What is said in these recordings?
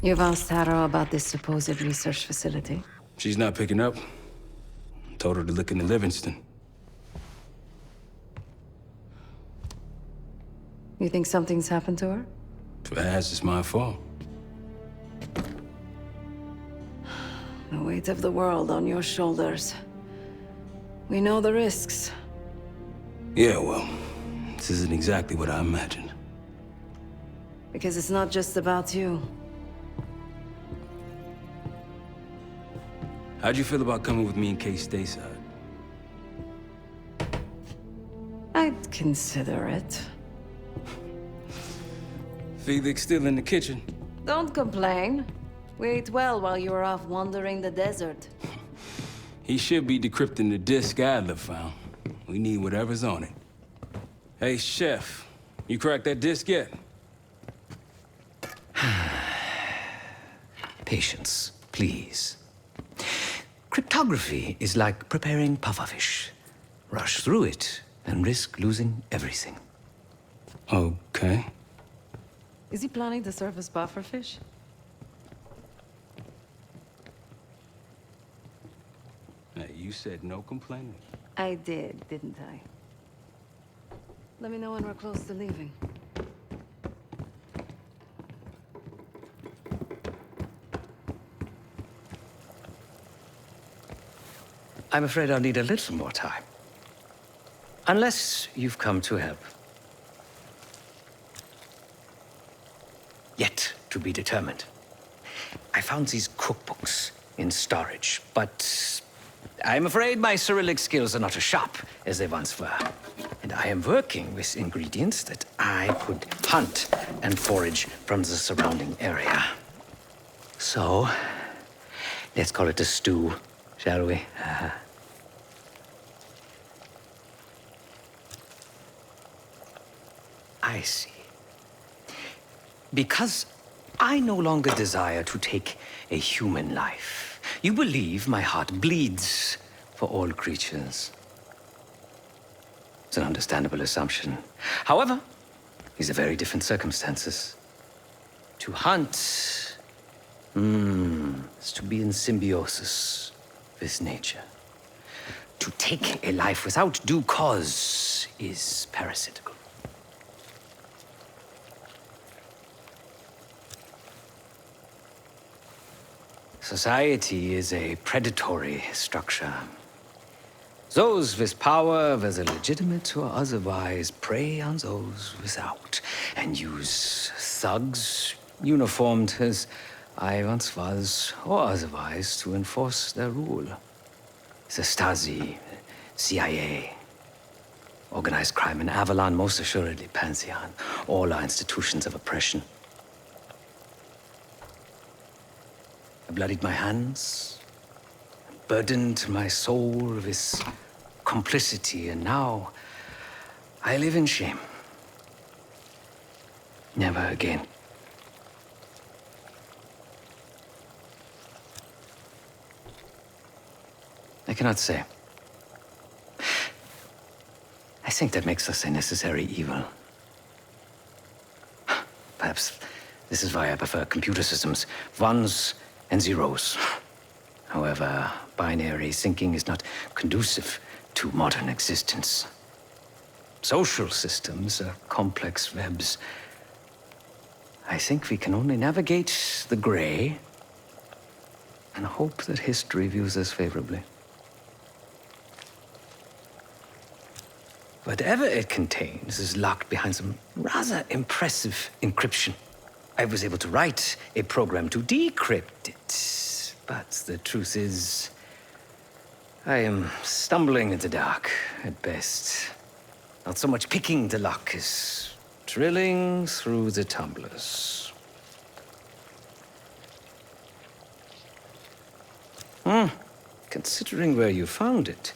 You've asked Tara about this supposed research facility? She's not picking up. Told her to look into Livingston. You think something's happened to her? If it has, it's my fault. The weight of the world on your shoulders. We know the risks. Yeah, well, this isn't exactly what I imagined. Because it's not just about you. How'd you feel about coming with me in case stateside? I'd consider it. Felix still in the kitchen. Don't complain. We ate well while you were off wandering the desert. He should be decrypting the disk Adler found. We need whatever's on it. Hey, Chef, you cracked that disk yet? Patience, please. Cryptography is like preparing pufferfish. Rush through it and risk losing everything. Okay. Is he planning to serve us bufferfish? Hey, you said no complaining. I did, didn't I? Let me know when we're close to leaving. I'm afraid I'll need a little more time. Unless you've come to help. Yet to be determined. I found these cookbooks in storage, but I'm afraid my Cyrillic skills are not as sharp as they once were. And I am working with ingredients that I could hunt and forage from the surrounding area. So, let's call it a stew, shall we? I see. Because I no longer desire to take a human life, you believe my heart bleeds for all creatures. It's an understandable assumption. However, these are very different circumstances. To hunt, is to be in symbiosis with nature. To take a life without due cause is parasitical. Society is a predatory structure. Those with power, whether legitimate or otherwise, prey on those without, and use thugs, uniformed as I once was, or otherwise, to enforce their rule. The Stasi, CIA, organized crime in Avalon, most assuredly Pantheon, all are institutions of oppression. I bloodied my hands, burdened my soul with complicity, and now I live in shame. Never again. I cannot say. I think that makes us a necessary evil. Perhaps this is why I prefer computer systems. Ones and zeros. However, binary thinking is not conducive to modern existence. Social systems are complex webs. I think we can only navigate the gray and hope that history views us favorably. Whatever it contains is locked behind some rather impressive encryption. I was able to write a program to decrypt it, but the truth is, I am stumbling in the dark at best. Not so much picking the lock as drilling through the tumblers. Considering where you found it,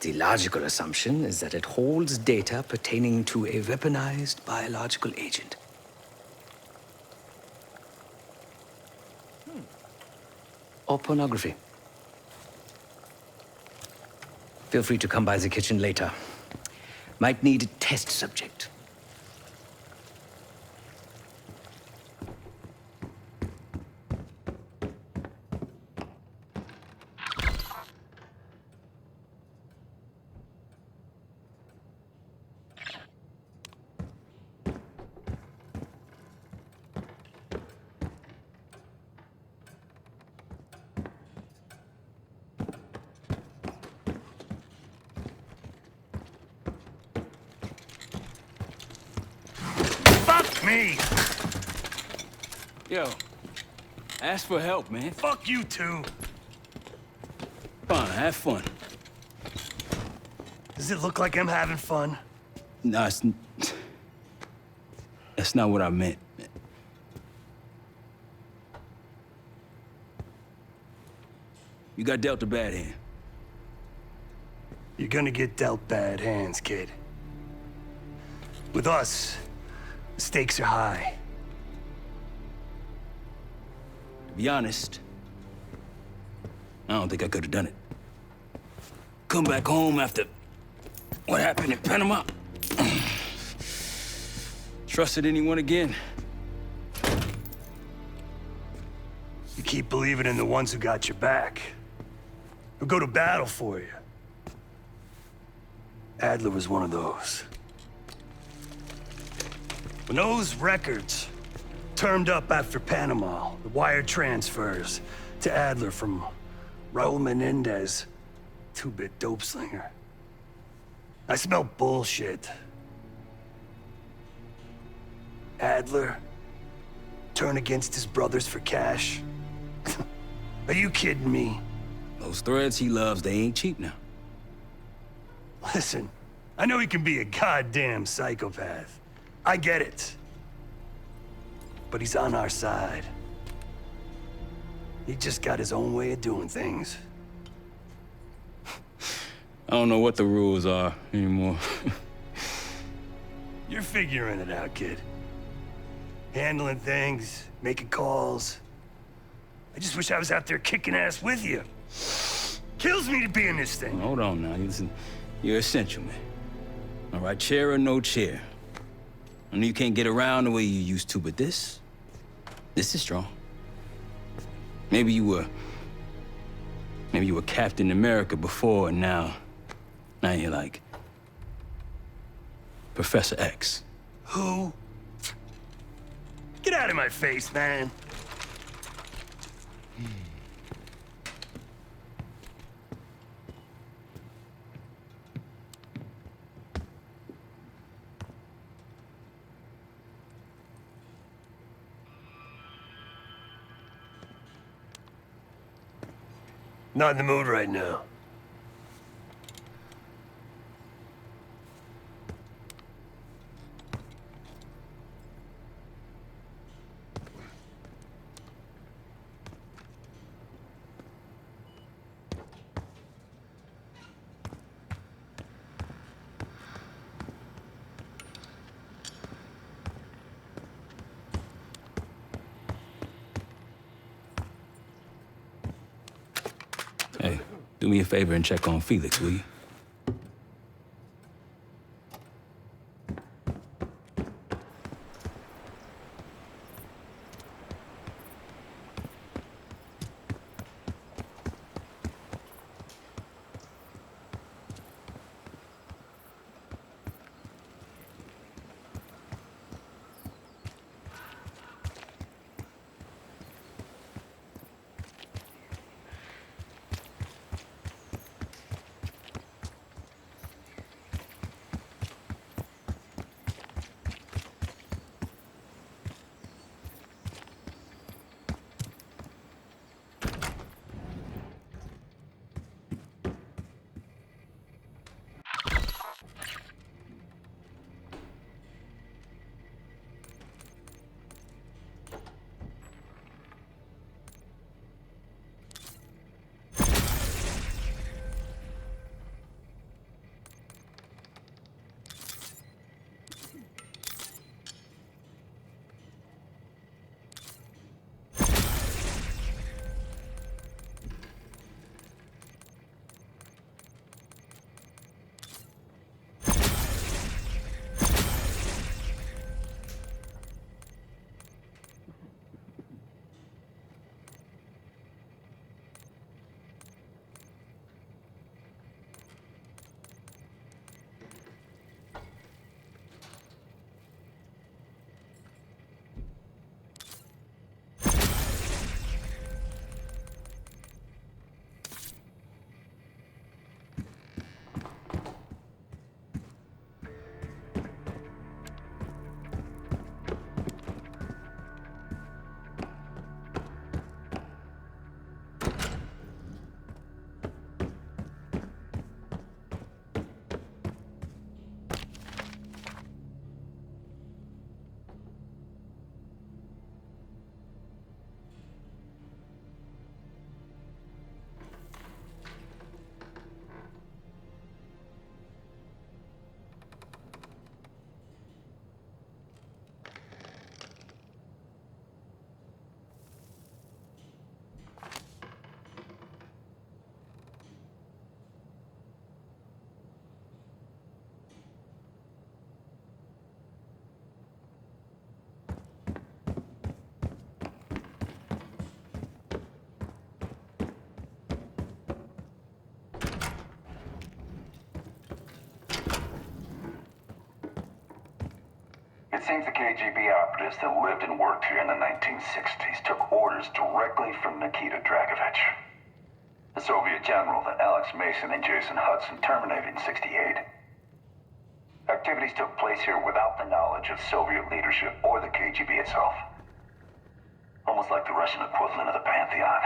the logical assumption is that it holds data pertaining to a weaponized biological agent. Or pornography. Feel free to come by the kitchen later. Might need a test subject. me. Yo, ask for help, man. Fuck you too. Fine, have fun. Does it look like I'm having fun? No, that's not what I meant. You got dealt a bad hand. You're gonna get dealt bad hands, kid. With us, the stakes are high. To be honest, I don't think I could have done it. Come back home after what happened in Panama. Trusted anyone again? You keep believing in the ones who got your back. Who go to battle for you. Adler was one of those. When those records turned up after Panama, the wire transfers to Adler from Raul Menendez, two-bit dope slinger. I smelled bullshit. Adler turn against his brothers for cash? Are you kidding me? Those threads he loves, they ain't cheap now. Listen, I know he can be a goddamn psychopath. I get it. But he's on our side. He just got his own way of doing things. I don't know what the rules are anymore. You're figuring it out, kid. Handling things, making calls. I just wish I was out there kicking ass with you. Kills me to be in this thing. Hold on now. Listen, you're essential, man. All right, chair or no chair. I know you can't get around the way you used to, but this is strong. Maybe you were Captain America before, and now you're like Professor X. Who? Get out of my face, man. Not in the mood right now. Hey, do me a favor and check on Felix, will you? It seems the KGB operatives that lived and worked here in the 1960s took orders directly from Nikita Dragovich, the Soviet general that Alex Mason and Jason Hudson terminated in '68. Activities took place here without the knowledge of Soviet leadership or the KGB itself. Almost like the Russian equivalent of the Pantheon.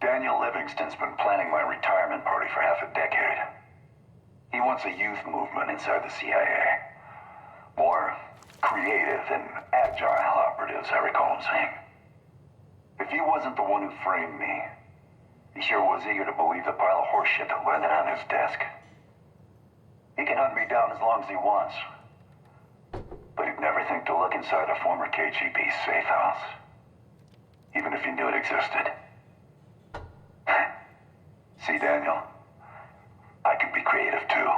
Daniel Livingston's been planning my retirement party for half a decade. He wants a youth movement inside the CIA. More creative and agile operatives, I recall him saying. If he wasn't the one who framed me, he sure was eager to believe the pile of horseshit that landed on his desk. He can hunt me down as long as he wants. But he'd never think to look inside a former KGB safe house. Even if he knew it existed. See, Daniel, I can be creative too.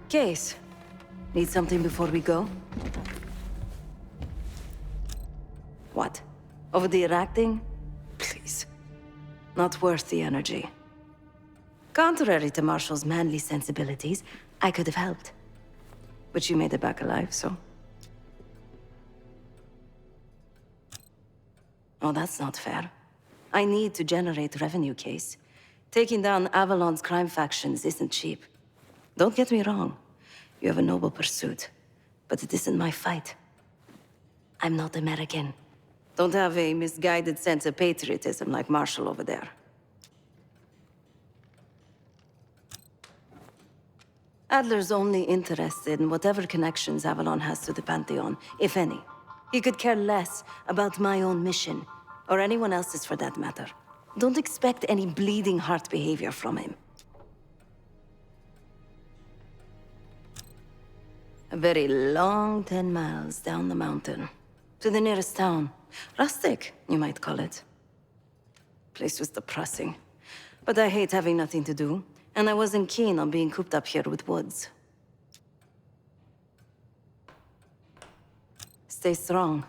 Case. Need something before we go? What? Over the acting? Please. Not worth the energy. Contrary to Marshall's manly sensibilities, I could have helped. But you made it back alive, so... Oh, that's not fair. I need to generate revenue, Case. Taking down Avalon's crime factions isn't cheap. Don't get me wrong. You have a noble pursuit. But it isn't my fight. I'm not American. Don't have a misguided sense of patriotism like Marshall over there. Adler's only interested in whatever connections Avalon has to the Pantheon, if any. He could care less about my own mission, or anyone else's for that matter. Don't expect any bleeding heart behavior from him. A very long 10 miles down the mountain, to the nearest town. Rustic, you might call it. Place was depressing, but I hate having nothing to do, and I wasn't keen on being cooped up here with Woods. Stay strong.